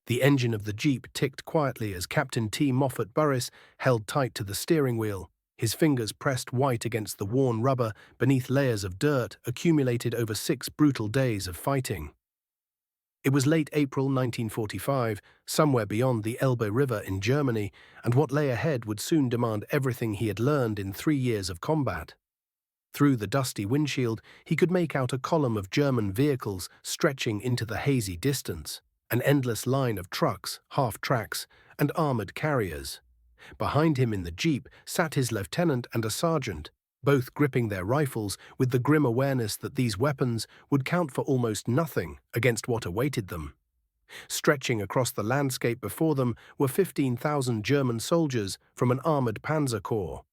The engine of the Jeep ticked quietly as Captain T. Moffat Boris held tight to the steering wheel, his fingers pressed white against the worn rubber beneath layers of dirt accumulated over 6 brutal days of fighting. It was late April 1945, somewhere beyond the Elbe River in Germany, and what lay ahead would soon demand everything he had learned in 3 years of combat. Through the dusty windshield, he could make out a column of German vehicles stretching into the hazy distance, an endless line of trucks, half-tracks, and armored carriers. Behind him in the Jeep sat his lieutenant and a sergeant, both gripping their rifles with the grim awareness that these weapons would count for almost nothing against what awaited them. Stretching across the landscape before them were 15,000 German soldiers from an armored panzer corps.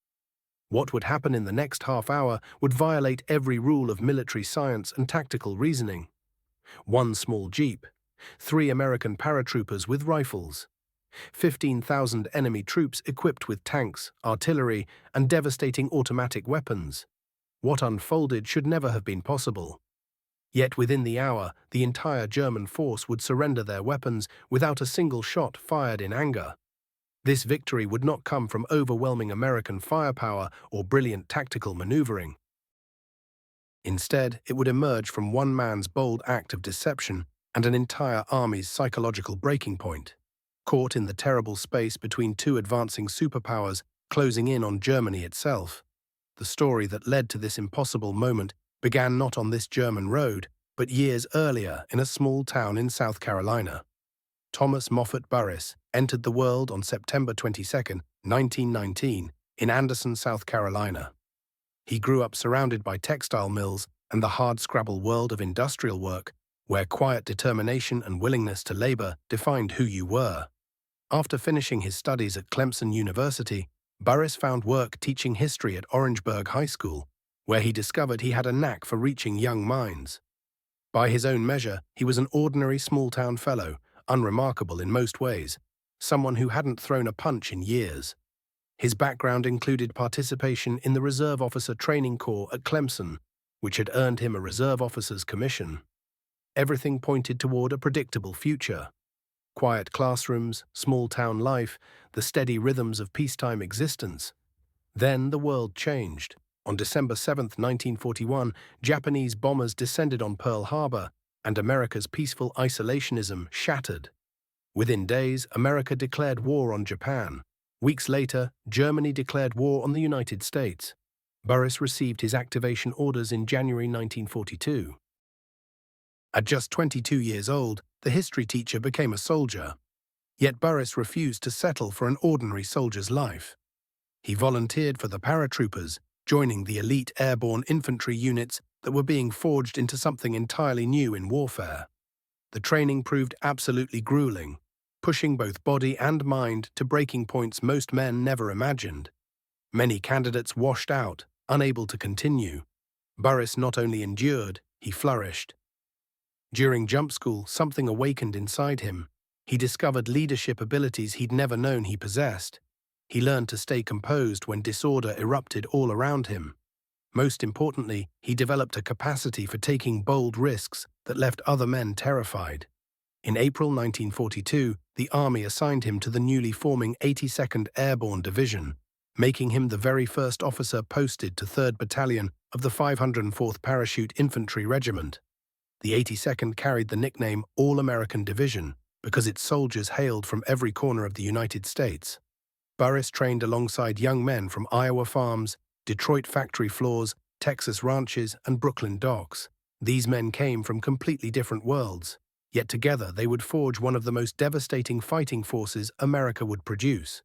What would happen in the next half hour would violate every rule of military science and tactical reasoning. One small Jeep, 3 American paratroopers with rifles, 15,000 enemy troops equipped with tanks, artillery, and devastating automatic weapons. What unfolded should never have been possible. Yet within the hour, the entire German force would surrender their weapons without a single shot fired in anger. This victory would not come from overwhelming American firepower or brilliant tactical maneuvering. Instead, it would emerge from one man's bold act of deception and an entire army's psychological breaking point. Caught in the terrible space between 2 advancing superpowers closing in on Germany itself. The story that led to this impossible moment began not on this German road, but years earlier in a small town in South Carolina. Thomas Moffat Boris entered the world on September 22, 1919, in Anderson, South Carolina. He grew up surrounded by textile mills and the hard-scrabble world of industrial work, where quiet determination and willingness to labor defined who you were. After finishing his studies at Clemson University, Boris found work teaching history at Orangeburg High School, where he discovered he had a knack for reaching young minds. By his own measure, he was an ordinary small-town fellow, unremarkable in most ways, someone who hadn't thrown a punch in years. His background included participation in the Reserve Officer Training Corps at Clemson, which had earned him a reserve officer's commission. Everything pointed toward a predictable future. Quiet classrooms, small-town life, the steady rhythms of peacetime existence. Then the world changed. On December 7, 1941, Japanese bombers descended on Pearl Harbor, and America's peaceful isolationism shattered. Within days, America declared war on Japan. Weeks later, Germany declared war on the United States. Boris received his activation orders in January 1942. At just 22 years old, the history teacher became a soldier. Yet Boris refused to settle for an ordinary soldier's life. He volunteered for the paratroopers, joining the elite airborne infantry units that were being forged into something entirely new in warfare. The training proved absolutely grueling, pushing both body and mind to breaking points most men never imagined. Many candidates washed out, unable to continue. Boris not only endured, he flourished. During jump school, something awakened inside him. He discovered leadership abilities he'd never known he possessed. He learned to stay composed when disorder erupted all around him. Most importantly, he developed a capacity for taking bold risks that left other men terrified. In April 1942, the Army assigned him to the newly forming 82nd Airborne Division, making him the very first officer posted to 3rd Battalion of the 504th Parachute Infantry Regiment. The 82nd carried the nickname All-American Division because its soldiers hailed from every corner of the United States. Boris trained alongside young men from Iowa farms, Detroit factory floors, Texas ranches, and Brooklyn docks. These men came from completely different worlds, yet together they would forge one of the most devastating fighting forces America would produce.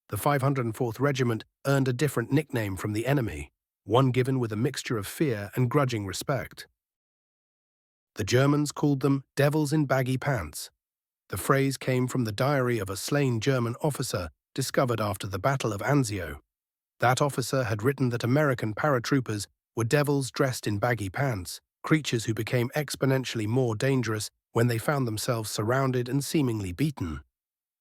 The 504th Regiment earned a different nickname from the enemy, one given with a mixture of fear and grudging respect. The Germans called them devils in baggy pants. The phrase came from the diary of a slain German officer discovered after the Battle of Anzio. That officer had written that American paratroopers were devils dressed in baggy pants, creatures who became exponentially more dangerous when they found themselves surrounded and seemingly beaten.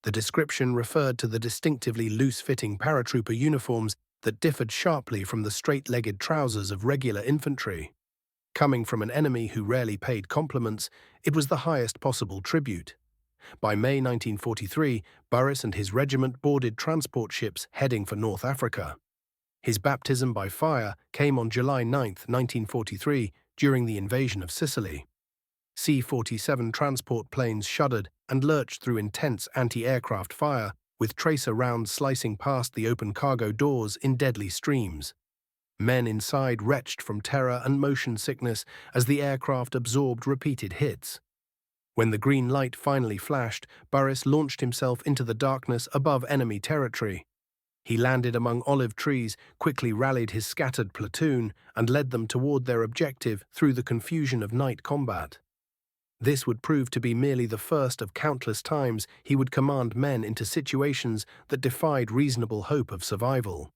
The description referred to the distinctively loose-fitting paratrooper uniforms that differed sharply from the straight-legged trousers of regular infantry. Coming from an enemy who rarely paid compliments, it was the highest possible tribute. By May 1943, Boris and his regiment boarded transport ships heading for North Africa. His baptism by fire came on July 9, 1943, during the invasion of Sicily. C-47 transport planes shuddered and lurched through intense anti-aircraft fire, with tracer rounds slicing past the open cargo doors in deadly streams. Men inside retched from terror and motion sickness as the aircraft absorbed repeated hits. When the green light finally flashed, Boris launched himself into the darkness above enemy territory. He landed among olive trees, quickly rallied his scattered platoon, and led them toward their objective through the confusion of night combat. This would prove to be merely the first of countless times he would command men into situations that defied reasonable hope of survival.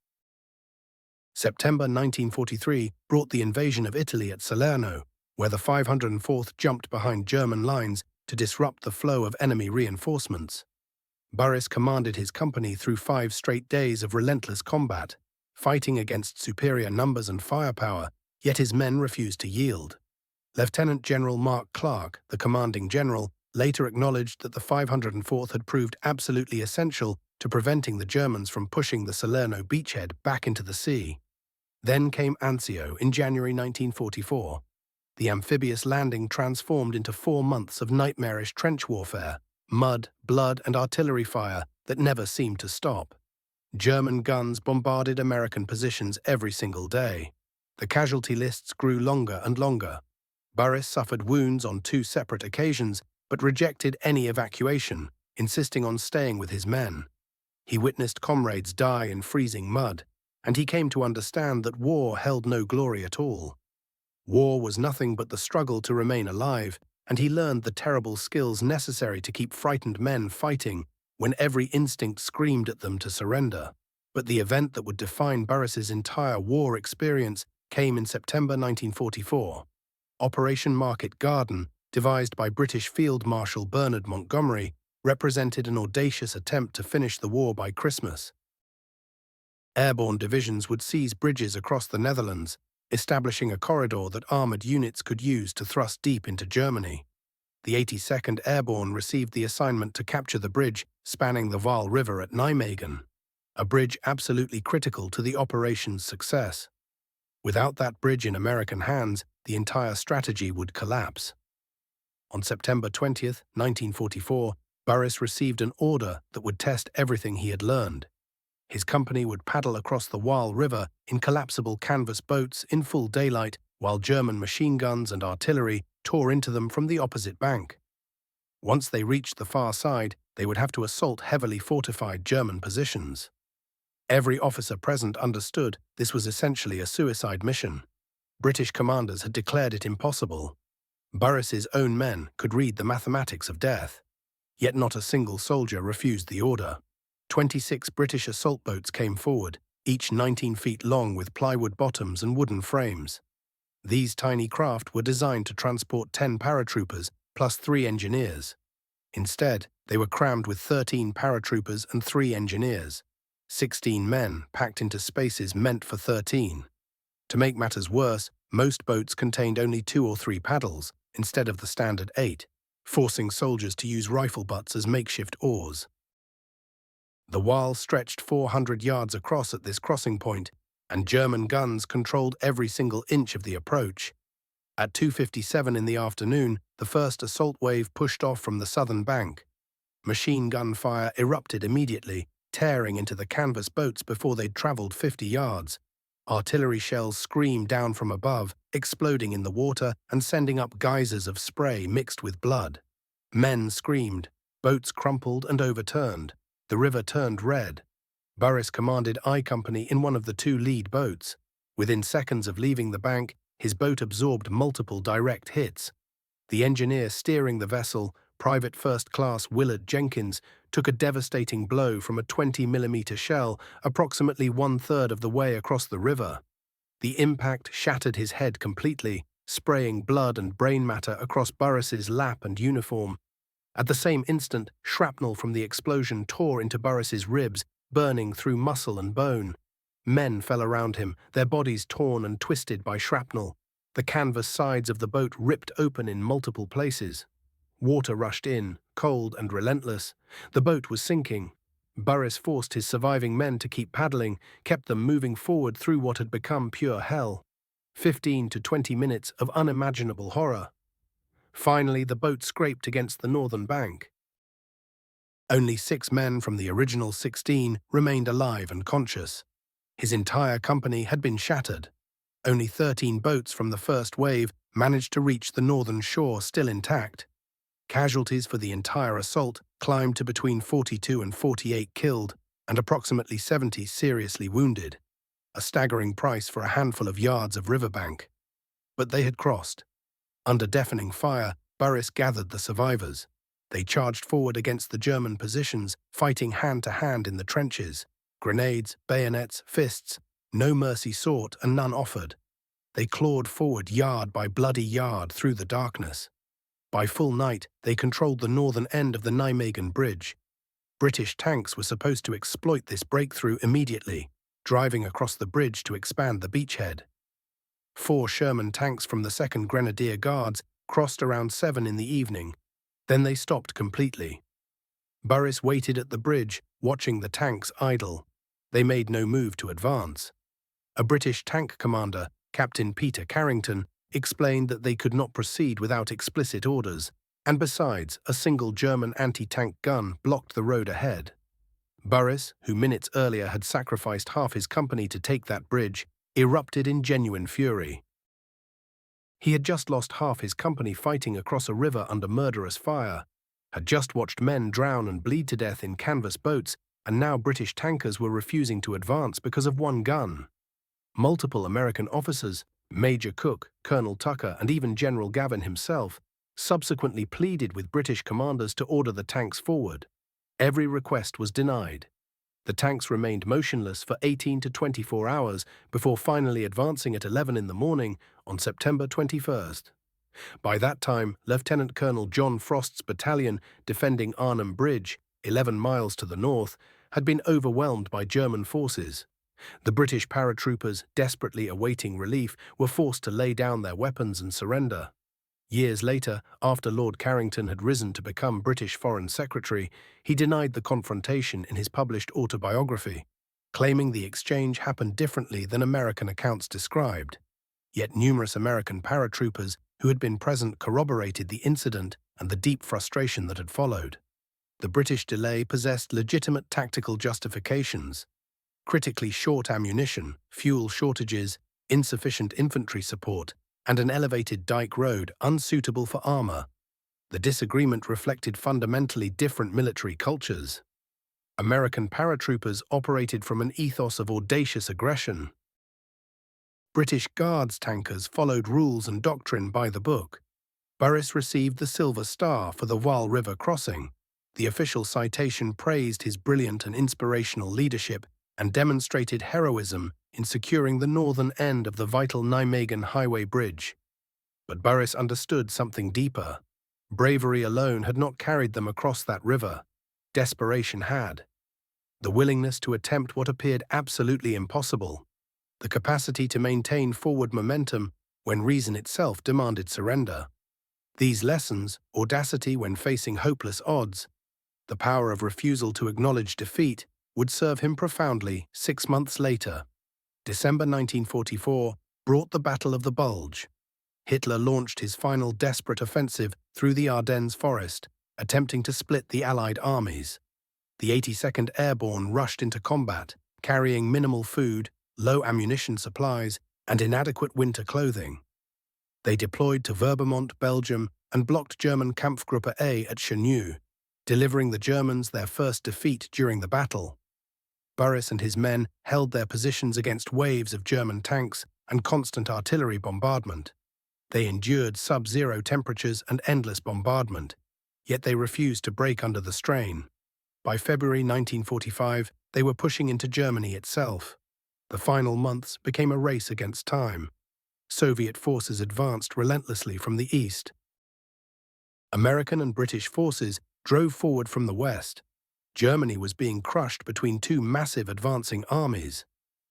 September 1943 brought the invasion of Italy at Salerno, where the 504th jumped behind German lines to disrupt the flow of enemy reinforcements. Boris commanded his company through 5 straight days of relentless combat, fighting against superior numbers and firepower, yet his men refused to yield. Lieutenant General Mark Clark, the commanding general, later acknowledged that the 504th had proved absolutely essential to preventing the Germans from pushing the Salerno beachhead back into the sea. Then came Anzio in January 1944. The amphibious landing transformed into 4 months of nightmarish trench warfare, mud, blood, and artillery fire that never seemed to stop. German guns bombarded American positions every single day. The casualty lists grew longer and longer. Boris suffered wounds on 2 separate occasions, but rejected any evacuation, insisting on staying with his men. He witnessed comrades die in freezing mud, and he came to understand that war held no glory at all. War was nothing but the struggle to remain alive, and he learned the terrible skills necessary to keep frightened men fighting when every instinct screamed at them to surrender. But the event that would define Boris's entire war experience came in September 1944. Operation Market Garden, devised by British Field Marshal Bernard Montgomery, represented an audacious attempt to finish the war by Christmas. Airborne divisions would seize bridges across the Netherlands, establishing a corridor that armoured units could use to thrust deep into Germany. The 82nd Airborne received the assignment to capture the bridge spanning the Waal River at Nijmegen, a bridge absolutely critical to the operation's success. Without that bridge in American hands, the entire strategy would collapse. On September 20, 1944, Boris received an order that would test everything he had learned. His company would paddle across the Waal River in collapsible canvas boats in full daylight, while German machine guns and artillery tore into them from the opposite bank. Once they reached the far side, they would have to assault heavily fortified German positions. Every officer present understood this was essentially a suicide mission. British commanders had declared it impossible. Boris's own men could read the mathematics of death. Yet not a single soldier refused the order. 26 British assault boats came forward, each 19 feet long with plywood bottoms and wooden frames. These tiny craft were designed to transport 10 paratroopers plus 3 engineers. Instead, they were crammed with 13 paratroopers and 3 engineers. 16 men packed into spaces meant for 13. To make matters worse, most boats contained only 2 or 3 paddles, instead of the standard 8, forcing soldiers to use rifle butts as makeshift oars. The Waal stretched 400 yards across at this crossing point, and German guns controlled every single inch of the approach. At 2:57 in the afternoon, the first assault wave pushed off from the southern bank. Machine gun fire erupted immediately, tearing into the canvas boats before they'd traveled 50 yards. Artillery shells screamed down from above, exploding in the water and sending up geysers of spray mixed with blood. Men screamed, boats crumpled and overturned. The river turned red. Boris commanded I Company in one of the 2 lead boats. Within seconds of leaving the bank, his boat absorbed multiple direct hits. The engineer steering the vessel, Private First Class Willard Jenkins, took a devastating blow from a 20mm shell approximately 1/3 of the way across the river. The impact shattered his head completely, spraying blood and brain matter across Boris's lap and uniform. At the same instant, shrapnel from the explosion tore into Boris's ribs, burning through muscle and bone. Men fell around him, their bodies torn and twisted by shrapnel. The canvas sides of the boat ripped open in multiple places. Water rushed in, cold and relentless. The boat was sinking. Boris forced his surviving men to keep paddling, kept them moving forward through what had become pure hell. 15 to 20 minutes of unimaginable horror. Finally, the boat scraped against the northern bank. Only 6 men from the original 16 remained alive and conscious. His entire company had been shattered. Only 13 boats from the first wave managed to reach the northern shore still intact. Casualties for the entire assault climbed to between 42 and 48 killed and approximately 70 seriously wounded, a staggering price for a handful of yards of riverbank. But they had crossed. Under deafening fire, Boris gathered the survivors. They charged forward against the German positions, fighting hand-to-hand in the trenches. Grenades, bayonets, fists, no mercy sought and none offered. They clawed forward yard by bloody yard through the darkness. By full night, they controlled the northern end of the Nijmegen Bridge. British tanks were supposed to exploit this breakthrough immediately, driving across the bridge to expand the beachhead. 4 Sherman tanks from the 2nd Grenadier Guards crossed around 7 in the evening. Then they stopped completely. Boris waited at the bridge, watching the tanks idle. They made no move to advance. A British tank commander, Captain Peter Carrington, explained that they could not proceed without explicit orders, and besides, a single German anti-tank gun blocked the road ahead. Boris, who minutes earlier had sacrificed half his company to take that bridge, erupted in genuine fury. He had just lost half his company fighting across a river under murderous fire, had just watched men drown and bleed to death in canvas boats, and now British tankers were refusing to advance because of one gun. Multiple American officers, Major Cook, Colonel Tucker, and even General Gavin himself, subsequently pleaded with British commanders to order the tanks forward. Every request was denied. The tanks remained motionless for 18 to 24 hours before finally advancing at 11 in the morning on September 21st. By that time, Lieutenant Colonel John Frost's battalion defending Arnhem Bridge, 11 miles to the north, had been overwhelmed by German forces. The British paratroopers, desperately awaiting relief, were forced to lay down their weapons and surrender. Years later, after Lord Carrington had risen to become British Foreign Secretary, he denied the confrontation in his published autobiography, claiming the exchange happened differently than American accounts described. Yet numerous American paratroopers who had been present corroborated the incident and the deep frustration that had followed. The British delay possessed legitimate tactical justifications. Critically short ammunition, fuel shortages, insufficient infantry support, and an elevated dike road unsuitable for armor. The disagreement reflected fundamentally different military cultures. American paratroopers operated from an ethos of audacious aggression. British Guards tankers followed rules and doctrine by the book. Boris received the Silver Star for the Vaal River crossing. The official citation praised his brilliant and inspirational leadership and demonstrated heroism in securing the northern end of the vital Nijmegen Highway Bridge. But Boris understood something deeper. Bravery alone had not carried them across that river. Desperation had. The willingness to attempt what appeared absolutely impossible. The capacity to maintain forward momentum when reason itself demanded surrender. These lessons, audacity when facing hopeless odds, the power of refusal to acknowledge defeat, would serve him profoundly 6 months later. December 1944 brought the Battle of the Bulge. Hitler launched his final desperate offensive through the Ardennes forest, attempting to split the Allied armies. The 82nd Airborne rushed into combat, carrying minimal food, low ammunition supplies, and inadequate winter clothing. They deployed to Verbermont, Belgium, and blocked German Kampfgruppe A at Chenu, delivering the Germans their first defeat during the battle. Boris and his men held their positions against waves of German tanks and constant artillery bombardment. They endured sub-zero temperatures and endless bombardment, yet they refused to break under the strain. By February 1945, they were pushing into Germany itself. The final months became a race against time. Soviet forces advanced relentlessly from the east. American and British forces drove forward from the west. Germany was being crushed between 2 massive advancing armies.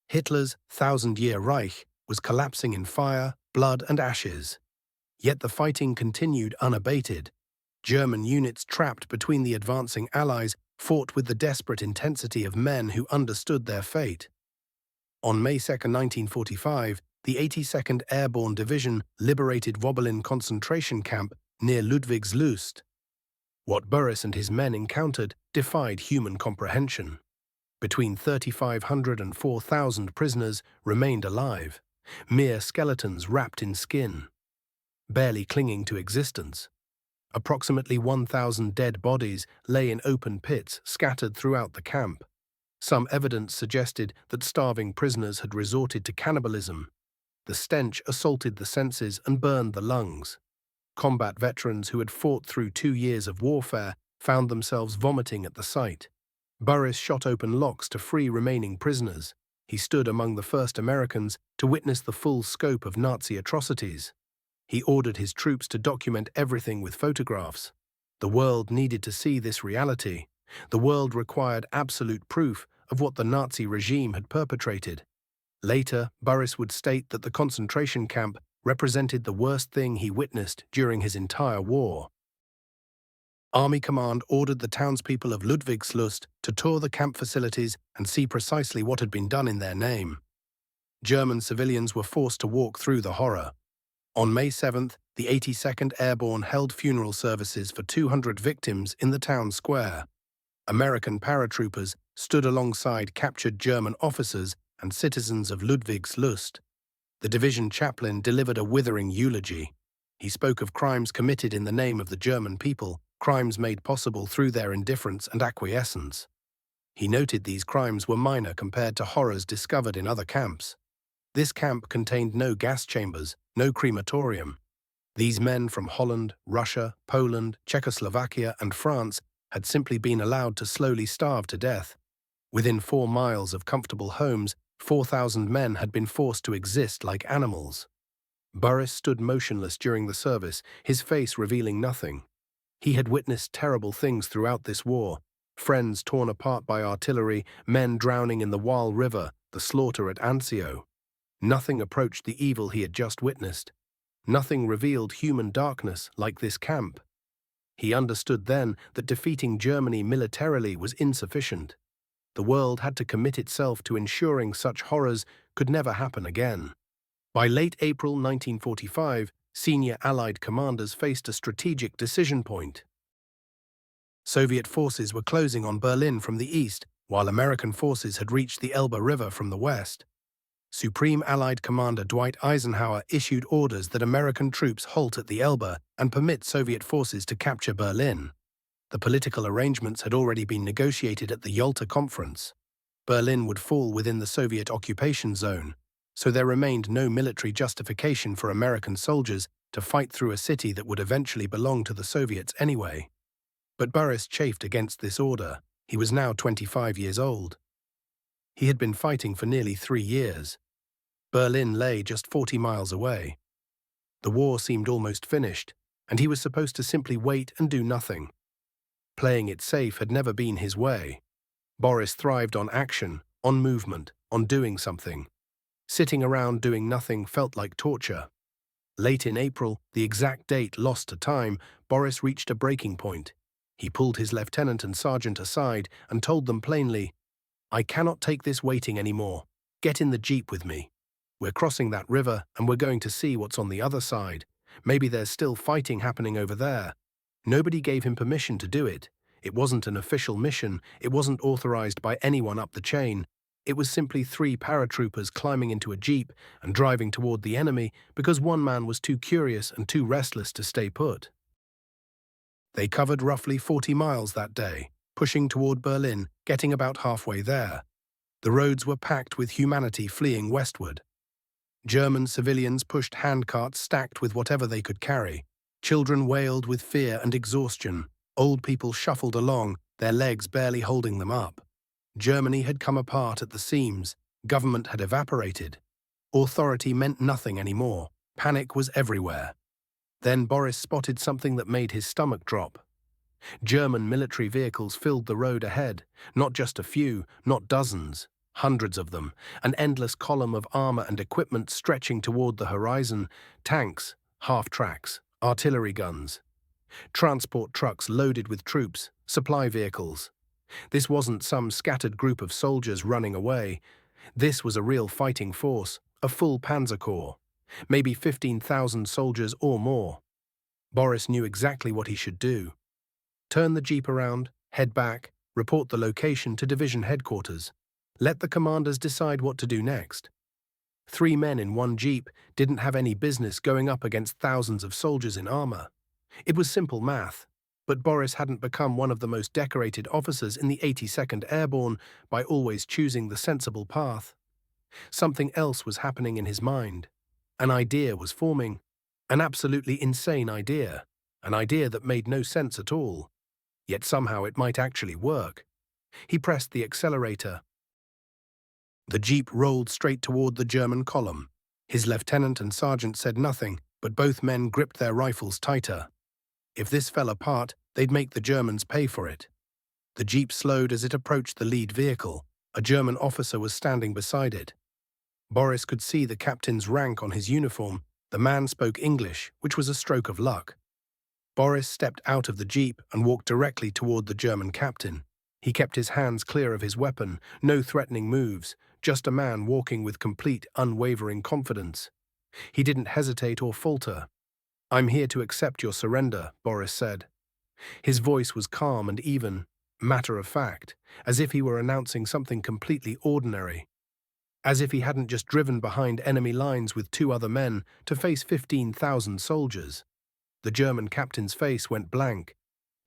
Hitler's 1,000-year Reich was collapsing in fire, blood, and ashes. Yet the fighting continued unabated. German units trapped between the advancing Allies fought with the desperate intensity of men who understood their fate. On May 2, 1945, the 82nd Airborne Division liberated Wobbelin concentration camp near Ludwigslust. What Boris and his men encountered defied human comprehension. Between 3,500 and 4,000 prisoners remained alive, mere skeletons wrapped in skin, barely clinging to existence. Approximately 1,000 dead bodies lay in open pits scattered throughout the camp. Some evidence suggested that starving prisoners had resorted to cannibalism. The stench assaulted the senses and burned the lungs. Combat veterans who had fought through 2 years of warfare found themselves vomiting at the sight. Boris shot open locks to free remaining prisoners. He stood among the first Americans to witness the full scope of Nazi atrocities. He ordered his troops to document everything with photographs. The world needed to see this reality. The world required absolute proof of what the Nazi regime had perpetrated. Later, Boris would state that the concentration camp represented the worst thing he witnessed during his entire war. Army Command ordered the townspeople of Ludwigslust to tour the camp facilities and see precisely what had been done in their name. German civilians were forced to walk through the horror. On May 7th, the 82nd Airborne held funeral services for 200 victims in the town square. American paratroopers stood alongside captured German officers and citizens of Ludwigslust. The division chaplain delivered a withering eulogy. He spoke of crimes committed in the name of the German people, crimes made possible through their indifference and acquiescence. He noted these crimes were minor compared to horrors discovered in other camps. This camp contained no gas chambers, no crematorium. These men from Holland, Russia, Poland, Czechoslovakia, and France had simply been allowed to slowly starve to death. Within 4 miles of comfortable homes, 4,000 men had been forced to exist like animals. Boris stood motionless during the service, his face revealing nothing. He had witnessed terrible things throughout this war: friends torn apart by artillery, men drowning in the Waal River, the slaughter at Anzio. Nothing approached the evil he had just witnessed. Nothing revealed human darkness like this camp. He understood then that defeating Germany militarily was insufficient. The world had to commit itself to ensuring such horrors could never happen again. By late April 1945, senior Allied commanders faced a strategic decision point. Soviet forces were closing on Berlin from the east, while American forces had reached the Elbe River from the west. Supreme Allied Commander Dwight Eisenhower issued orders that American troops halt at the Elbe and permit Soviet forces to capture Berlin. The political arrangements had already been negotiated at the Yalta Conference. Berlin would fall within the Soviet occupation zone, so there remained no military justification for American soldiers to fight through a city that would eventually belong to the Soviets anyway. But Boris chafed against this order. He was now 25 years old. He had been fighting for nearly 3 years. Berlin lay just 40 miles away. The war seemed almost finished, and he was supposed to simply wait and do nothing. Playing it safe had never been his way. Boris thrived on action, on movement, on doing something. Sitting around doing nothing felt like torture. Late in April, the exact date lost to time, Boris reached a breaking point. He pulled his lieutenant and sergeant aside and told them plainly, "I cannot take this waiting anymore. Get in the jeep with me. We're crossing that river and we're going to see what's on the other side. Maybe there's still fighting happening over there." Nobody gave him permission to do it. It wasn't an official mission. It wasn't authorized by anyone up the chain. It was simply 3 paratroopers climbing into a jeep and driving toward the enemy because one man was too curious and too restless to stay put. They covered roughly 40 miles that day, pushing toward Berlin, getting about halfway there. The roads were packed with humanity fleeing westward. German civilians pushed handcarts stacked with whatever they could carry. Children wailed with fear and exhaustion. Old people shuffled along, their legs barely holding them up. Germany had come apart at the seams. Government had evaporated. Authority meant nothing anymore. Panic was everywhere. Then Boris spotted something that made his stomach drop. German military vehicles filled the road ahead. Not just a few, not dozens. Hundreds of them. An endless column of armor and equipment stretching toward the horizon. Tanks, half-tracks, artillery guns. Transport trucks loaded with troops, supply vehicles. This wasn't some scattered group of soldiers running away. This was a real fighting force, a full panzer corps, maybe 15,000 soldiers or more. Boris knew exactly what he should do. Turn the jeep around, head back, report the location to division headquarters. Let the commanders decide what to do next. 3 men in one jeep didn't have any business going up against thousands of soldiers in armor. It was simple math, but Boris hadn't become one of the most decorated officers in the 82nd Airborne by always choosing the sensible path. Something else was happening in his mind. An idea was forming. An absolutely insane idea. An idea that made no sense at all. Yet somehow it might actually work. He pressed the accelerator. The jeep rolled straight toward the German column. His lieutenant and sergeant said nothing, but both men gripped their rifles tighter. If this fell apart, they'd make the Germans pay for it. The jeep slowed as it approached the lead vehicle. A German officer was standing beside it. Boris could see the captain's rank on his uniform. The man spoke English, which was a stroke of luck. Boris stepped out of the jeep and walked directly toward the German captain. He kept his hands clear of his weapon, no threatening moves, just a man walking with complete, unwavering confidence. He didn't hesitate or falter. "I'm here to accept your surrender," Boris said. His voice was calm and even, matter of fact, as if he were announcing something completely ordinary. As if he hadn't just driven behind enemy lines with 2 other men to face 15,000 soldiers. The German captain's face went blank.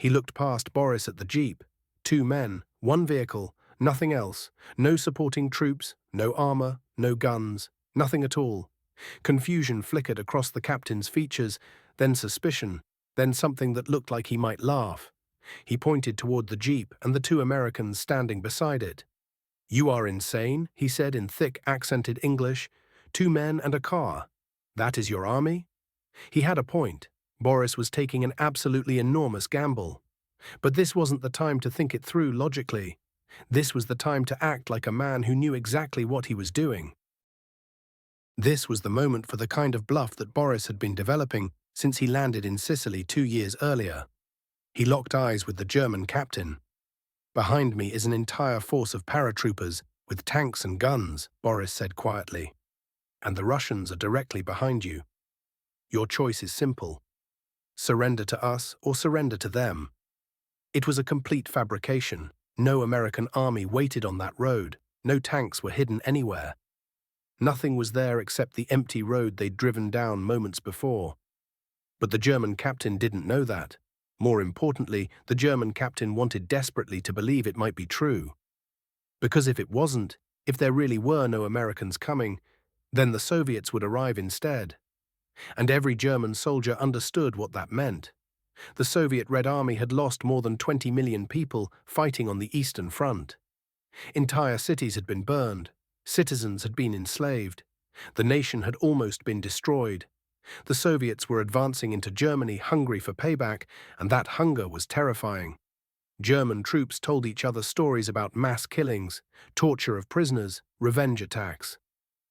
He looked past Boris at the jeep. 2 men, 1 vehicle, nothing else. No supporting troops, no armor, no guns, nothing at all. Confusion flickered across the captain's features, then suspicion, then something that looked like he might laugh. He pointed toward the jeep and the 2 Americans standing beside it. "You are insane," he said in thick, accented English. 2 men and a car. That is your army? He had a point. Boris was taking an absolutely enormous gamble. But this wasn't the time to think it through logically. This was the time to act like a man who knew exactly what he was doing. This was the moment for the kind of bluff that Boris had been developing since he landed in Sicily 2 years earlier. He locked eyes with the German captain. "Behind me is an entire force of paratroopers with tanks and guns," Boris said quietly. "And the Russians are directly behind you. Your choice is simple. Surrender to us or surrender to them." It was a complete fabrication. No American army waited on that road. No tanks were hidden anywhere. Nothing was there except the empty road they'd driven down moments before. But the German captain didn't know that. More importantly, the German captain wanted desperately to believe it might be true. Because if it wasn't, if there really were no Americans coming, then the Soviets would arrive instead. And every German soldier understood what that meant. The Soviet Red Army had lost more than 20 million people fighting on the Eastern Front. Entire cities had been burned. Citizens had been enslaved. The nation had almost been destroyed. The Soviets were advancing into Germany hungry for payback, and that hunger was terrifying. German troops told each other stories about mass killings, torture of prisoners, revenge attacks.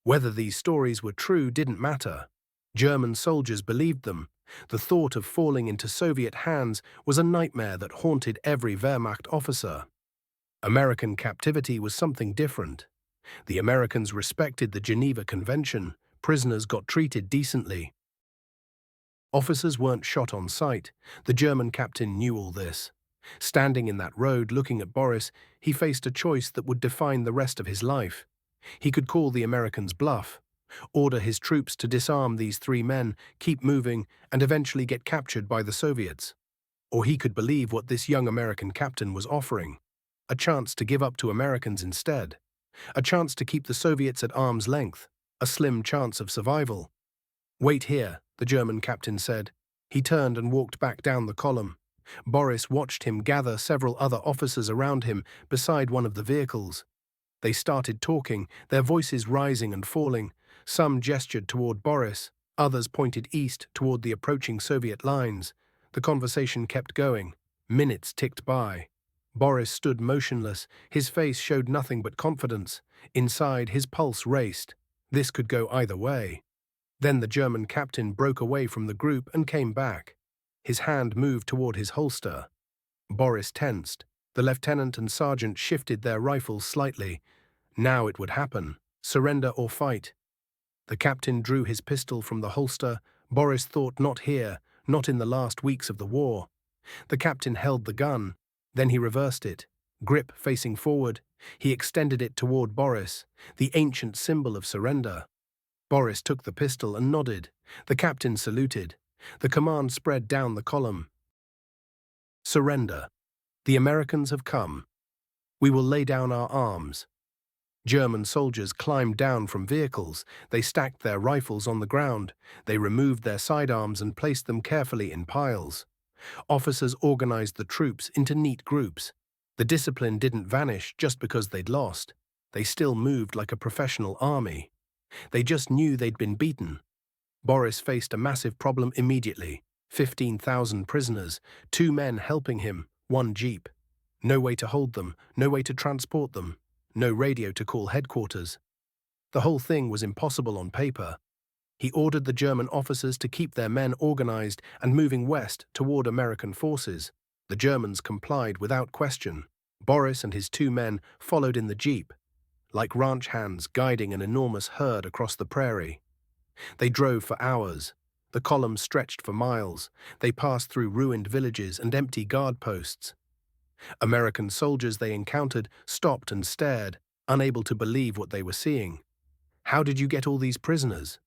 Whether these stories were true didn't matter. German soldiers believed them. The thought of falling into Soviet hands was a nightmare that haunted every Wehrmacht officer. American captivity was something different. The Americans respected the Geneva Convention. Prisoners got treated decently. Officers weren't shot on sight. The German captain knew all this. Standing in that road looking at Boris, he faced a choice that would define the rest of his life. He could call the Americans' bluff, order his troops to disarm these 3 men, keep moving, and eventually get captured by the Soviets. Or he could believe what this young American captain was offering. A chance to give up to Americans instead. A chance to keep the Soviets at arm's length. A slim chance of survival. "Wait here," the German captain said. He turned and walked back down the column. Boris watched him gather several other officers around him beside one of the vehicles. They started talking, their voices rising and falling. Some gestured toward Boris, others pointed east toward the approaching Soviet lines. The conversation kept going. Minutes ticked by. Boris stood motionless. His face showed nothing but confidence. Inside, his pulse raced. This could go either way. Then the German captain broke away from the group and came back. His hand moved toward his holster. Boris tensed. The lieutenant and sergeant shifted their rifles slightly. Now it would happen. Surrender or fight. The captain drew his pistol from the holster. Boris thought, not here, not in the last weeks of the war. The captain held the gun. Then he reversed it. Grip facing forward. He extended it toward Boris, the ancient symbol of surrender. Boris took the pistol and nodded. The captain saluted. The command spread down the column. Surrender. The Americans have come. We will lay down our arms. German soldiers climbed down from vehicles. They stacked their rifles on the ground. They removed their sidearms and placed them carefully in piles. Officers organized the troops into neat groups. The discipline didn't vanish just because they'd lost. They still moved like a professional army. They just knew they'd been beaten. Boris faced a massive problem immediately. 15,000 prisoners, 2 men helping him, 1 jeep. No way to hold them, no way to transport them, no radio to call headquarters. The whole thing was impossible on paper. He ordered the German officers to keep their men organized and moving west toward American forces. The Germans complied without question. Boris and his 2 men followed in the jeep, like ranch hands guiding an enormous herd across the prairie. They drove for hours. The column stretched for miles. They passed through ruined villages and empty guard posts. American soldiers they encountered stopped and stared, unable to believe what they were seeing. How did you get all these prisoners?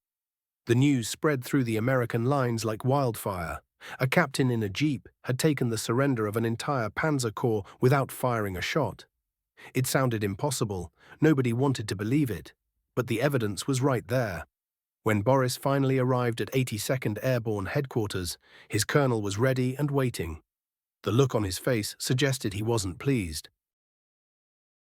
The news spread through the American lines like wildfire. A captain in a jeep had taken the surrender of an entire panzer corps without firing a shot. It sounded impossible. Nobody wanted to believe it. But the evidence was right there. When Boris finally arrived at 82nd Airborne Headquarters, his colonel was ready and waiting. The look on his face suggested he wasn't pleased.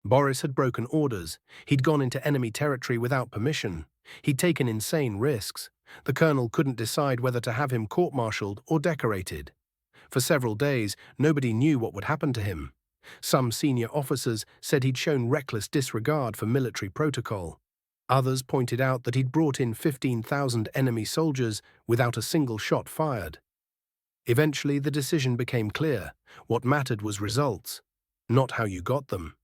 Boris had broken orders. He'd gone into enemy territory without permission. He'd taken insane risks. The colonel couldn't decide whether to have him court-martialed or decorated. For several days, nobody knew what would happen to him. Some senior officers said he'd shown reckless disregard for military protocol. Others pointed out that he'd brought in 15,000 enemy soldiers without a single shot fired. Eventually, the decision became clear. What mattered was results, not how you got them.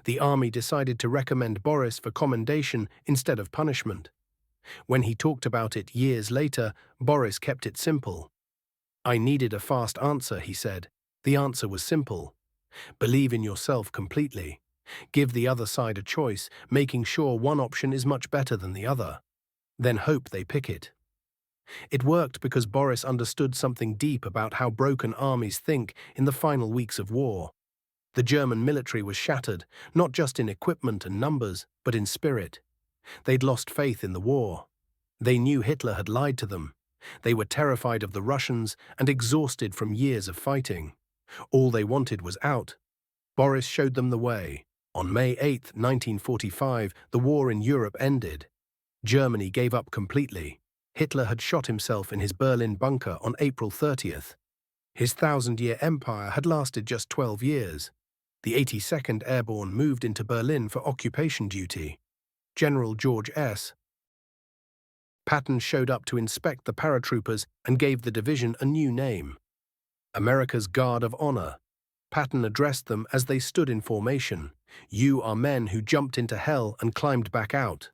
The army decided to recommend Boris for commendation instead of punishment. When he talked about it years later, Boris kept it simple. I needed a fast answer, he said. The answer was simple. Believe in yourself completely. Give the other side a choice, making sure one option is much better than the other. Then hope they pick it. It worked because Boris understood something deep about how broken armies think in the final weeks of war. The German military was shattered, not just in equipment and numbers, but in spirit. They'd lost faith in the war. They knew Hitler had lied to them. They were terrified of the Russians and exhausted from years of fighting. All they wanted was out. Boris showed them the way. On May 8, 1945, the war in Europe ended. Germany gave up completely. Hitler had shot himself in his Berlin bunker on April 30th. His 1,000-year empire had lasted just 12 years. The 82nd Airborne moved into Berlin for occupation duty. General George S. Patton showed up to inspect the paratroopers and gave the division a new name. America's Guard of Honor. Patton addressed them as they stood in formation. You are men who jumped into hell and climbed back out.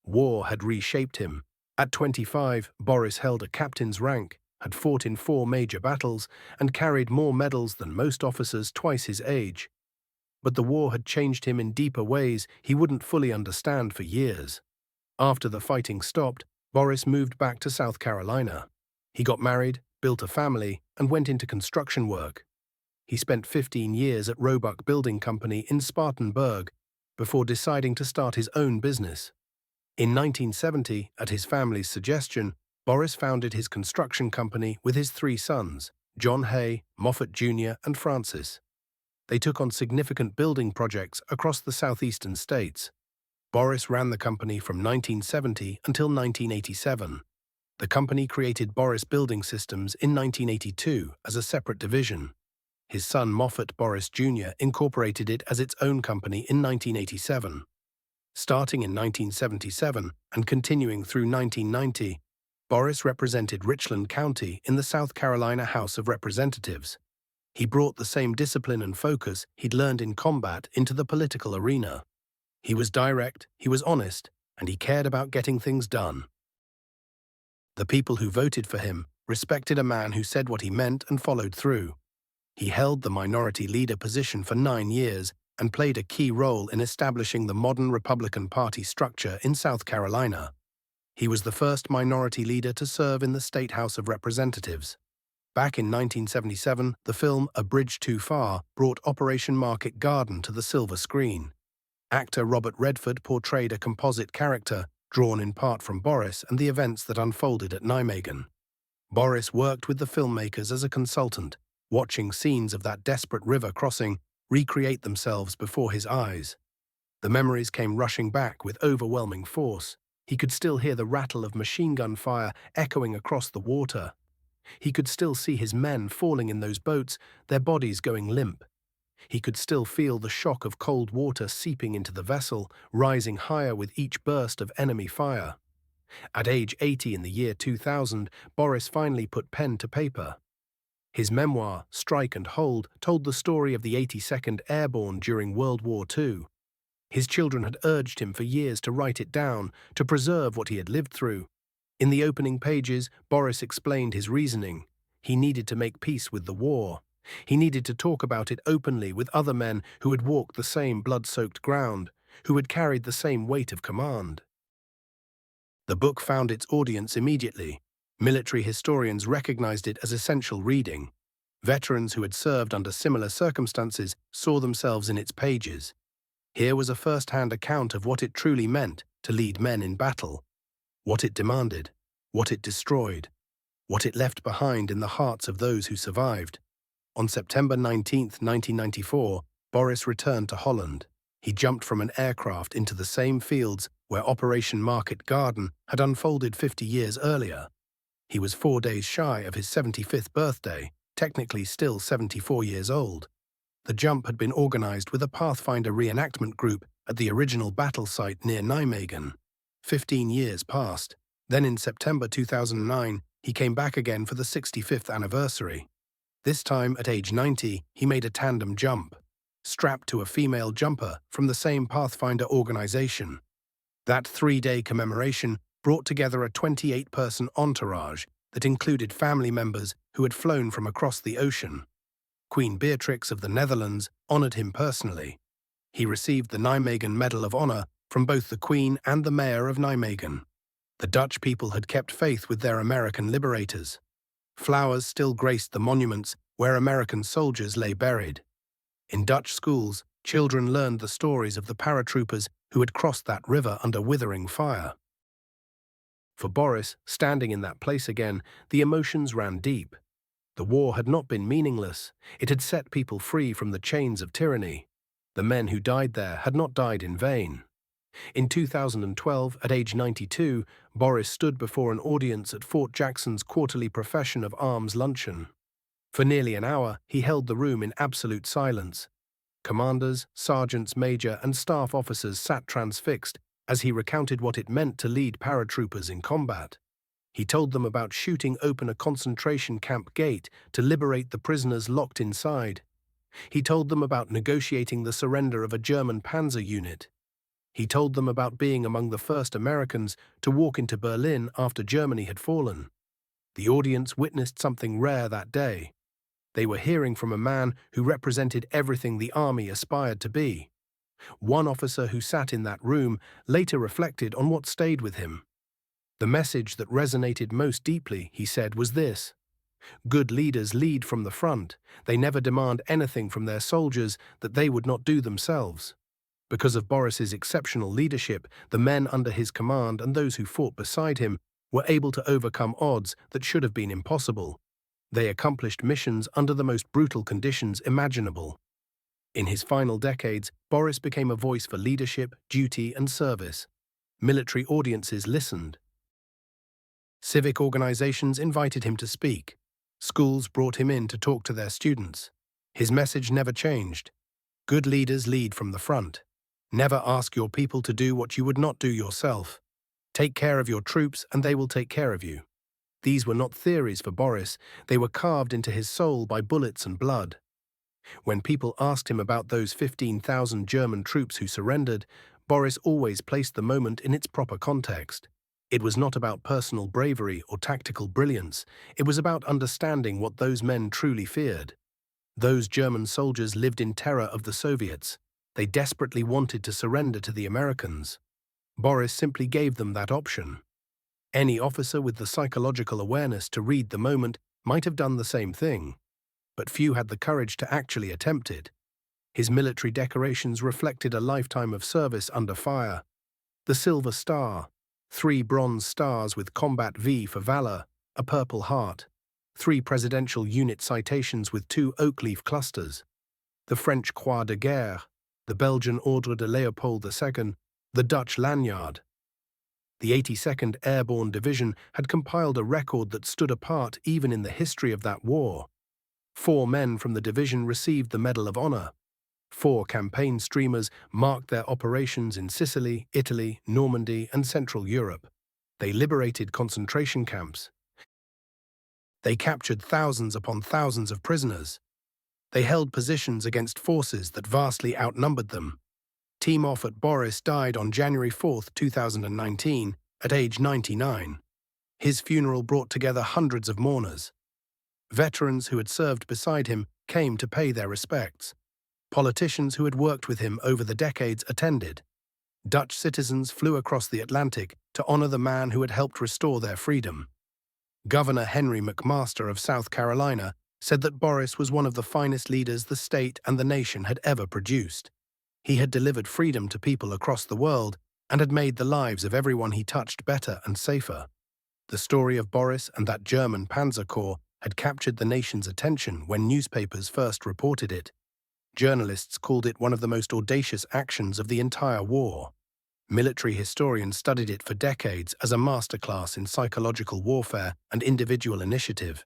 War had reshaped him. At 25, Boris held a captain's rank, had fought in 4 major battles, and carried more medals than most officers twice his age. But the war had changed him in deeper ways he wouldn't fully understand for years. After the fighting stopped, Boris moved back to South Carolina. He got married, built a family, and went into construction work. He spent 15 years at Roebuck Building Company in Spartanburg before deciding to start his own business. In 1970, at his family's suggestion, Boris founded his construction company with his 3 sons, John Hay, Moffat Jr., and Francis. They took on significant building projects across the southeastern states. Boris ran the company from 1970 until 1987. The company created Boris Building Systems in 1982 as a separate division. His son Moffat Boris Jr. incorporated it as its own company in 1987. Starting in 1977 and continuing through 1990, Boris represented Richland County in the South Carolina House of Representatives. He brought the same discipline and focus he'd learned in combat into the political arena. He was direct, he was honest, and he cared about getting things done. The people who voted for him respected a man who said what he meant and followed through. He held the minority leader position for 9 years and played a key role in establishing the modern Republican Party structure in South Carolina. He was the first minority leader to serve in the State House of Representatives. Back in 1977, the film A Bridge Too Far brought Operation Market Garden to the silver screen. Actor Robert Redford portrayed a composite character drawn in part from Boris and the events that unfolded at Nijmegen. Boris worked with the filmmakers as a consultant, watching scenes of that desperate river crossing recreate themselves before his eyes. The memories came rushing back with overwhelming force. He could still hear the rattle of machine gun fire echoing across the water. He could still see his men falling in those boats, their bodies going limp. He could still feel the shock of cold water seeping into the vessel, rising higher with each burst of enemy fire. At age 80 in the year 2000, Boris finally put pen to paper. His memoir, Strike and Hold, told the story of the 82nd Airborne during World War II. His children had urged him for years to write it down, to preserve what he had lived through. In the opening pages, Boris explained his reasoning. He needed to make peace with the war. He needed to talk about it openly with other men who had walked the same blood-soaked ground, who had carried the same weight of command. The book found its audience immediately. Military historians recognized it as essential reading. Veterans who had served under similar circumstances saw themselves in its pages. Here was a first-hand account of what it truly meant to lead men in battle, what it demanded, what it destroyed, what it left behind in the hearts of those who survived. On September 19, 1994, Boris returned to Holland. He jumped from an aircraft into the same fields where Operation Market Garden had unfolded 50 years earlier. He was 4 days shy of his 75th birthday, technically still 74 years old. The jump had been organized with a Pathfinder reenactment group at the original battle site near Nijmegen. 15 years passed. Then in September 2009, he came back again for the 65th anniversary. This time, at age 90, he made a tandem jump, strapped to a female jumper from the same Pathfinder organization. That 3-day commemoration brought together a 28-person entourage that included family members who had flown from across the ocean. Queen Beatrix of the Netherlands honored him personally. He received the Nijmegen Medal of Honor from both the Queen and the Mayor of Nijmegen. The Dutch people had kept faith with their American liberators. Flowers still graced the monuments where American soldiers lay buried. In Dutch schools, children learned the stories of the paratroopers who had crossed that river under withering fire. For Boris, standing in that place again, the emotions ran deep. The war had not been meaningless. It had set people free from the chains of tyranny. The men who died there had not died in vain. In 2012, at age 92, Boris stood before an audience at Fort Jackson's quarterly Profession of Arms luncheon. For nearly an hour, he held the room in absolute silence. Commanders, sergeants major, and staff officers sat transfixed as he recounted what it meant to lead paratroopers in combat. He told them about shooting open a concentration camp gate to liberate the prisoners locked inside. He told them about negotiating the surrender of a German panzer unit. He told them about being among the first Americans to walk into Berlin after Germany had fallen. The audience witnessed something rare that day. They were hearing from a man who represented everything the army aspired to be. One officer who sat in that room later reflected on what stayed with him. The message that resonated most deeply, he said, was this: good leaders lead from the front. They never demand anything from their soldiers that they would not do themselves. Because of Boris's exceptional leadership, the men under his command and those who fought beside him were able to overcome odds that should have been impossible. They accomplished missions under the most brutal conditions imaginable. In his final decades, Boris became a voice for leadership, duty, and service. Military audiences listened. Civic organizations invited him to speak. Schools brought him in to talk to their students. His message never changed. Good leaders lead from the front. Never ask your people to do what you would not do yourself. Take care of your troops and they will take care of you. These were not theories for Boris, they were carved into his soul by bullets and blood. When people asked him about those 15,000 German troops who surrendered, Boris always placed the moment in its proper context. It was not about personal bravery or tactical brilliance, it was about understanding what those men truly feared. Those German soldiers lived in terror of the Soviets. They desperately wanted to surrender to the Americans. Boris simply gave them that option. Any officer with the psychological awareness to read the moment might have done the same thing, but few had the courage to actually attempt it. His military decorations reflected a lifetime of service under fire. The Silver Star, 3 bronze stars with Combat V for valor, a Purple Heart, 3 presidential unit citations with 2 oak leaf clusters, the French Croix de Guerre, the Belgian Ordre de Léopold II, the Dutch lanyard. The 82nd Airborne Division had compiled a record that stood apart even in the history of that war. 4 men from the division received the Medal of Honor. 4 campaign streamers marked their operations in Sicily, Italy, Normandy, and Central Europe. They liberated concentration camps. They captured thousands upon thousands of prisoners. They held positions against forces that vastly outnumbered them. Team Moffat Boris died on January 4, 2019, at age 99. His funeral brought together hundreds of mourners. Veterans who had served beside him came to pay their respects. Politicians who had worked with him over the decades attended. Dutch citizens flew across the Atlantic to honor the man who had helped restore their freedom. Governor Henry McMaster of South Carolina said that Boris was one of the finest leaders the state and the nation had ever produced. He had delivered freedom to people across the world and had made the lives of everyone he touched better and safer. The story of Boris and that German Panzer Corps had captured the nation's attention when newspapers first reported it. Journalists called it one of the most audacious actions of the entire war. Military historians studied it for decades as a masterclass in psychological warfare and individual initiative.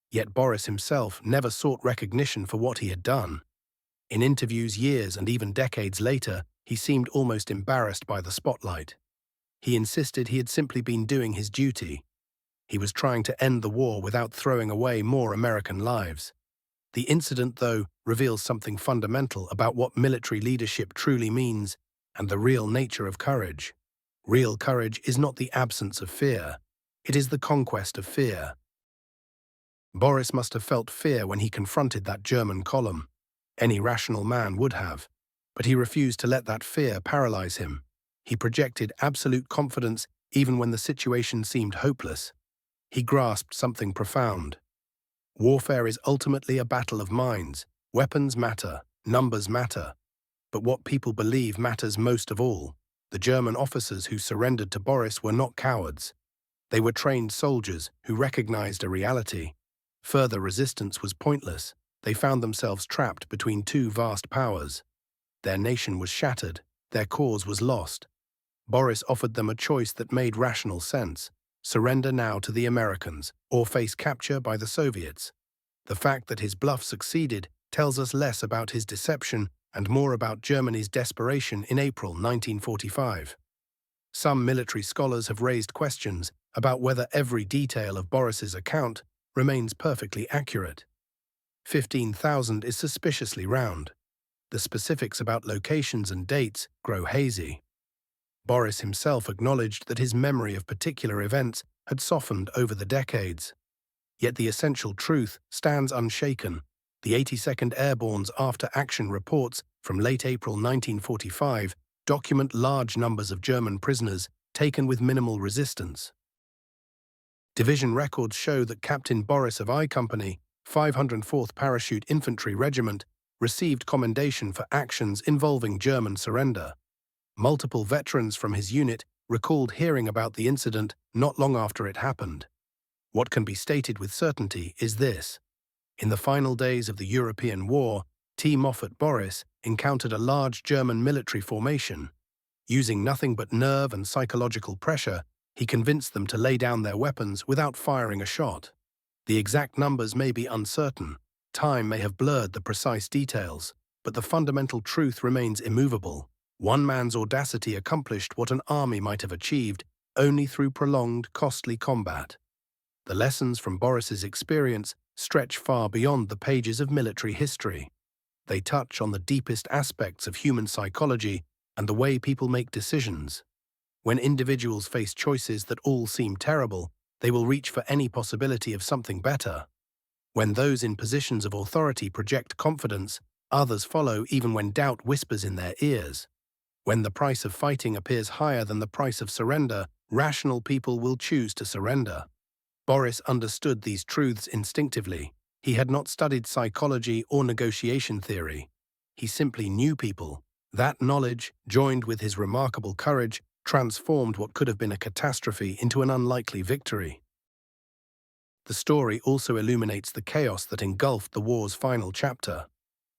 Yet Boris himself never sought recognition for what he had done. In interviews years and even decades later, he seemed almost embarrassed by the spotlight. He insisted he had simply been doing his duty. He was trying to end the war without throwing away more American lives. The incident, though, reveals something fundamental about what military leadership truly means and the real nature of courage. Real courage is not the absence of fear. It is the conquest of fear. Boris must have felt fear when he confronted that German column. Any rational man would have. But he refused to let that fear paralyze him. He projected absolute confidence even when the situation seemed hopeless. He grasped something profound. Warfare is ultimately a battle of minds. Weapons matter, numbers matter. But what people believe matters most of all. The German officers who surrendered to Boris were not cowards. They were trained soldiers who recognized a reality. Further resistance was pointless. They found themselves trapped between 2 vast powers. Their nation was shattered. Their cause was lost. Boris offered them a choice that made rational sense. Surrender now to the Americans, or face capture by the Soviets. The fact that his bluff succeeded tells us less about his deception and more about Germany's desperation in April 1945. Some military scholars have raised questions about whether every detail of Boris's account remains perfectly accurate. 15,000 is suspiciously round. The specifics about locations and dates grow hazy. Boris himself acknowledged that his memory of particular events had softened over the decades. Yet the essential truth stands unshaken. The 82nd Airborne's after-action reports from late April 1945 document large numbers of German prisoners taken with minimal resistance. Division records show that Captain Boris of I Company, 504th Parachute Infantry Regiment, received commendation for actions involving German surrender. Multiple veterans from his unit recalled hearing about the incident not long after it happened. What can be stated with certainty is this. In the final days of the European War, Team Moffat Boris encountered a large German military formation. Using nothing but nerve and psychological pressure, he convinced them to lay down their weapons without firing a shot. The exact numbers may be uncertain. Time may have blurred the precise details, but the fundamental truth remains immovable. One man's audacity accomplished what an army might have achieved only through prolonged, costly combat. The lessons from Boris's experience stretch far beyond the pages of military history. They touch on the deepest aspects of human psychology and the way people make decisions. When individuals face choices that all seem terrible, they will reach for any possibility of something better. When those in positions of authority project confidence, others follow even when doubt whispers in their ears. When the price of fighting appears higher than the price of surrender, rational people will choose to surrender. Boris understood these truths instinctively. He had not studied psychology or negotiation theory. He simply knew people. That knowledge, joined with his remarkable courage, transformed what could have been a catastrophe into an unlikely victory. The story also illuminates the chaos that engulfed the war's final chapter.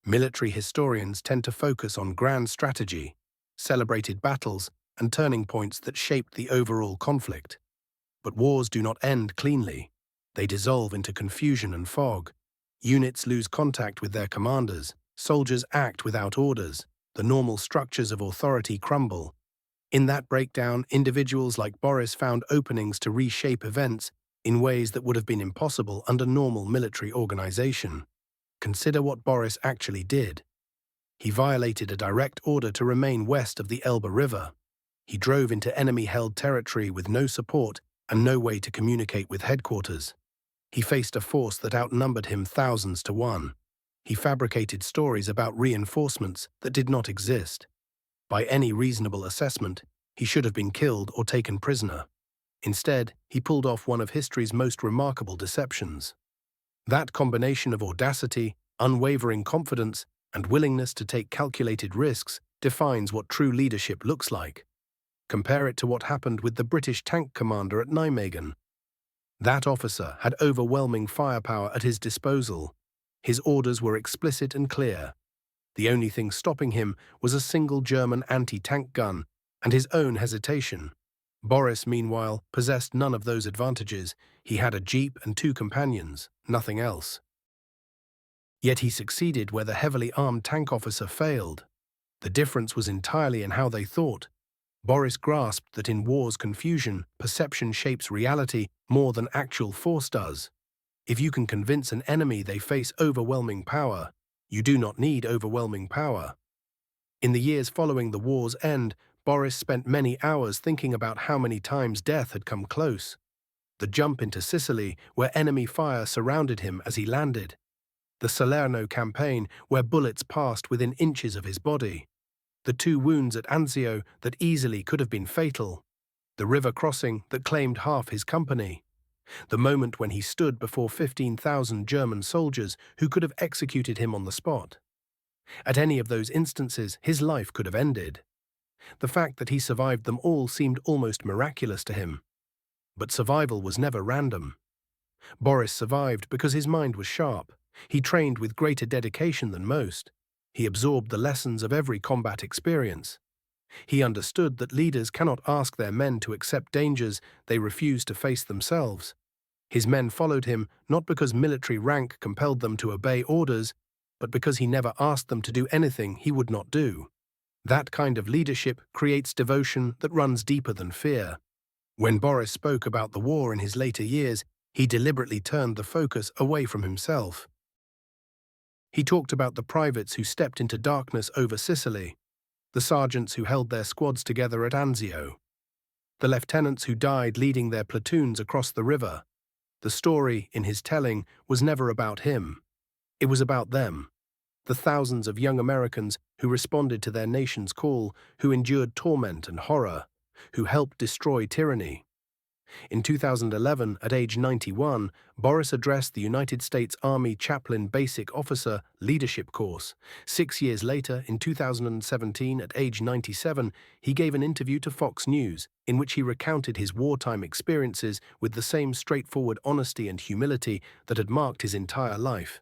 Military historians tend to focus on grand strategy, celebrated battles, and turning points that shaped the overall conflict. But wars do not end cleanly. They dissolve into confusion and fog. Units lose contact with their commanders, soldiers act without orders, the normal structures of authority crumble. In that breakdown, individuals like Boris found openings to reshape events in ways that would have been impossible under normal military organization. Consider what Boris actually did. He violated a direct order to remain west of the Elbe River. He drove into enemy-held territory with no support and no way to communicate with headquarters. He faced a force that outnumbered him thousands to one. He fabricated stories about reinforcements that did not exist. By any reasonable assessment, he should have been killed or taken prisoner. Instead, he pulled off one of history's most remarkable deceptions. That combination of audacity, unwavering confidence, and willingness to take calculated risks defines what true leadership looks like. Compare it to what happened with the British tank commander at Nijmegen. That officer had overwhelming firepower at his disposal. His orders were explicit and clear. The only thing stopping him was a single German anti-tank gun and his own hesitation. Boris, meanwhile, possessed none of those advantages. He had a jeep and 2 companions, nothing else. Yet he succeeded where the heavily armed tank officer failed. The difference was entirely in how they thought. Boris grasped that in war's confusion, perception shapes reality more than actual force does. If you can convince an enemy they face overwhelming power, you do not need overwhelming power. In the years following the war's end, Boris spent many hours thinking about how many times death had come close. The jump into Sicily, where enemy fire surrounded him as he landed. The Salerno campaign, where bullets passed within inches of his body. The 2 wounds at Anzio that easily could have been fatal. The river crossing that claimed half his company. The moment when he stood before 15,000 German soldiers who could have executed him on the spot. At any of those instances, his life could have ended. The fact that he survived them all seemed almost miraculous to him. But survival was never random. Boris survived because his mind was sharp. He trained with greater dedication than most. He absorbed the lessons of every combat experience. He understood that leaders cannot ask their men to accept dangers they refuse to face themselves. His men followed him not because military rank compelled them to obey orders, but because he never asked them to do anything he would not do. That kind of leadership creates devotion that runs deeper than fear. When Boris spoke about the war in his later years, he deliberately turned the focus away from himself. He talked about the privates who stepped into darkness over Sicily, the sergeants who held their squads together at Anzio, the lieutenants who died leading their platoons across the river. The story, in his telling, was never about him. It was about them. The thousands of young Americans who responded to their nation's call, who endured torment and horror, who helped destroy tyranny. In 2011, at age 91, Boris addressed the United States Army Chaplain Basic Officer Leadership Course. 6 years later, in 2017, at age 97, he gave an interview to Fox News, in which he recounted his wartime experiences with the same straightforward honesty and humility that had marked his entire life.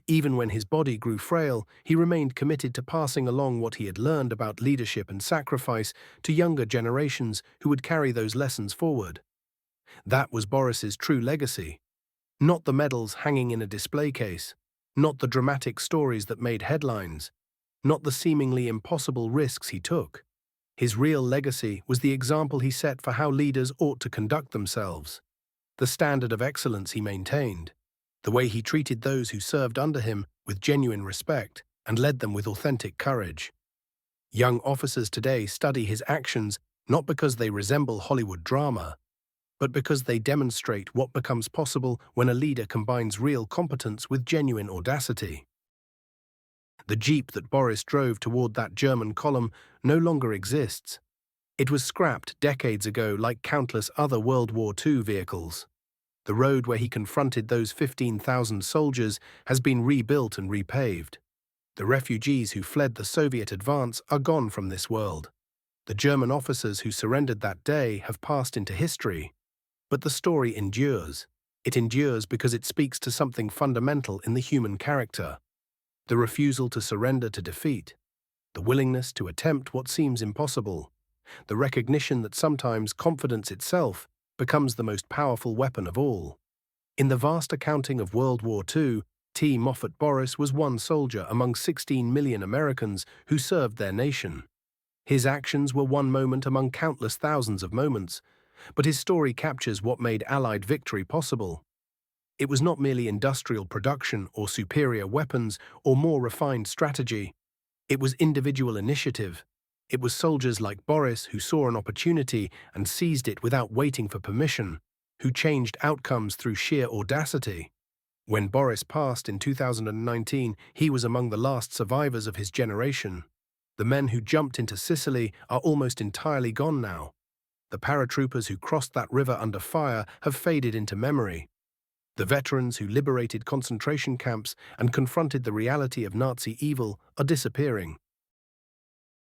Even when his body grew frail, he remained committed to passing along what he had learned about leadership and sacrifice to younger generations who would carry those lessons forward. That was Boris's true legacy. Not the medals hanging in a display case, not the dramatic stories that made headlines, not the seemingly impossible risks he took. His real legacy was the example he set for how leaders ought to conduct themselves. the standard of excellence he maintained, the way he treated those who served under him with genuine respect and led them with authentic courage. Young officers today study his actions not because they resemble Hollywood drama, but because they demonstrate what becomes possible when a leader combines real competence with genuine audacity. The jeep that Boris drove toward that German column no longer exists. It was scrapped decades ago like countless other World War II vehicles. The road where he confronted those 15,000 soldiers has been rebuilt and repaved. The refugees who fled the Soviet advance are gone from this world. The German officers who surrendered that day have passed into history. But the story endures. It endures because it speaks to something fundamental in the human character: the refusal to surrender to defeat, the willingness to attempt what seems impossible, the recognition that sometimes confidence itself becomes the most powerful weapon of all. In the vast accounting of World War II, T. Moffat Boris was one soldier among 16 million Americans who served their nation. His actions were one moment among countless thousands of moments, but his story captures what made Allied victory possible. It was not merely industrial production or superior weapons or more refined strategy. It was individual initiative. It was soldiers like Boris who saw an opportunity and seized it without waiting for permission, who changed outcomes through sheer audacity. When Boris passed in 2019, he was among the last survivors of his generation. The men who jumped into Sicily are almost entirely gone now. The paratroopers who crossed that river under fire have faded into memory. The veterans who liberated concentration camps and confronted the reality of Nazi evil are disappearing.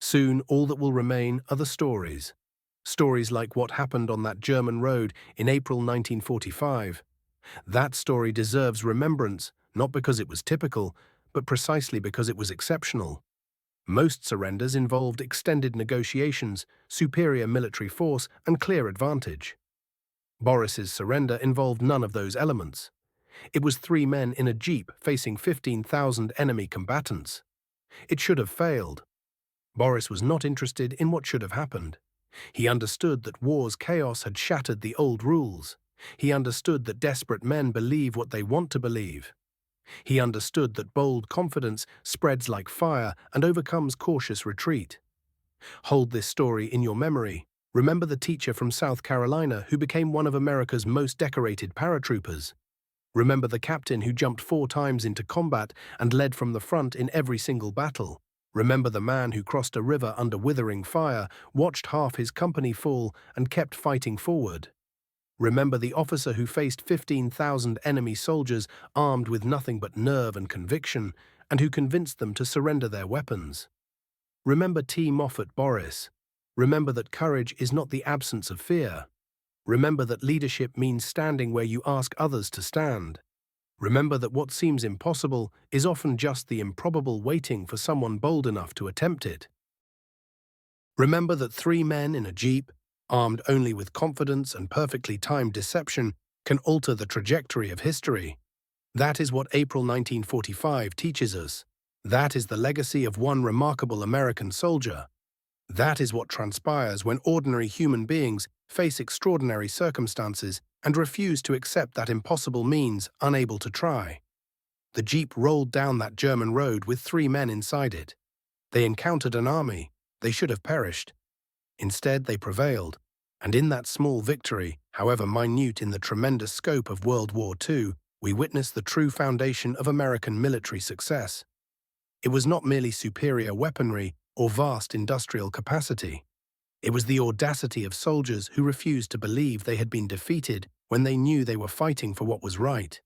Soon, all that will remain are the stories. Stories like what happened on that German road in April 1945. That story deserves remembrance, not because it was typical, but precisely because it was exceptional. Most surrenders involved extended negotiations, superior military force, and clear advantage. Boris's surrender involved none of those elements. It was 3 men in a jeep facing 15,000 enemy combatants. It should have failed. Boris was not interested in what should have happened. He understood that war's chaos had shattered the old rules. He understood that desperate men believe what they want to believe. He understood that bold confidence spreads like fire and overcomes cautious retreat. Hold this story in your memory. Remember the teacher from South Carolina who became one of America's most decorated paratroopers. Remember the captain who jumped 4 times into combat and led from the front in every single battle. Remember the man who crossed a river under withering fire, watched half his company fall, and kept fighting forward. Remember the officer who faced 15,000 enemy soldiers armed with nothing but nerve and conviction, and who convinced them to surrender their weapons. Remember T. Moffat Boris. Remember that courage is not the absence of fear. Remember that leadership means standing where you ask others to stand. Remember that what seems impossible is often just the improbable waiting for someone bold enough to attempt it. Remember that 3 men in a jeep, armed only with confidence and perfectly timed deception, can alter the trajectory of history. That is what April 1945 teaches us. That is the legacy of one remarkable American soldier. That is what transpires when ordinary human beings face extraordinary circumstances and refuse to accept that impossible means unable to try. The jeep rolled down that German road with 3 men inside it. They encountered an army. They should have perished. Instead, they prevailed, and in that small victory, however minute in the tremendous scope of World War II, we witness the true foundation of American military success. It was not merely superior weaponry or vast industrial capacity. It was the audacity of soldiers who refused to believe they had been defeated when they knew they were fighting for what was right.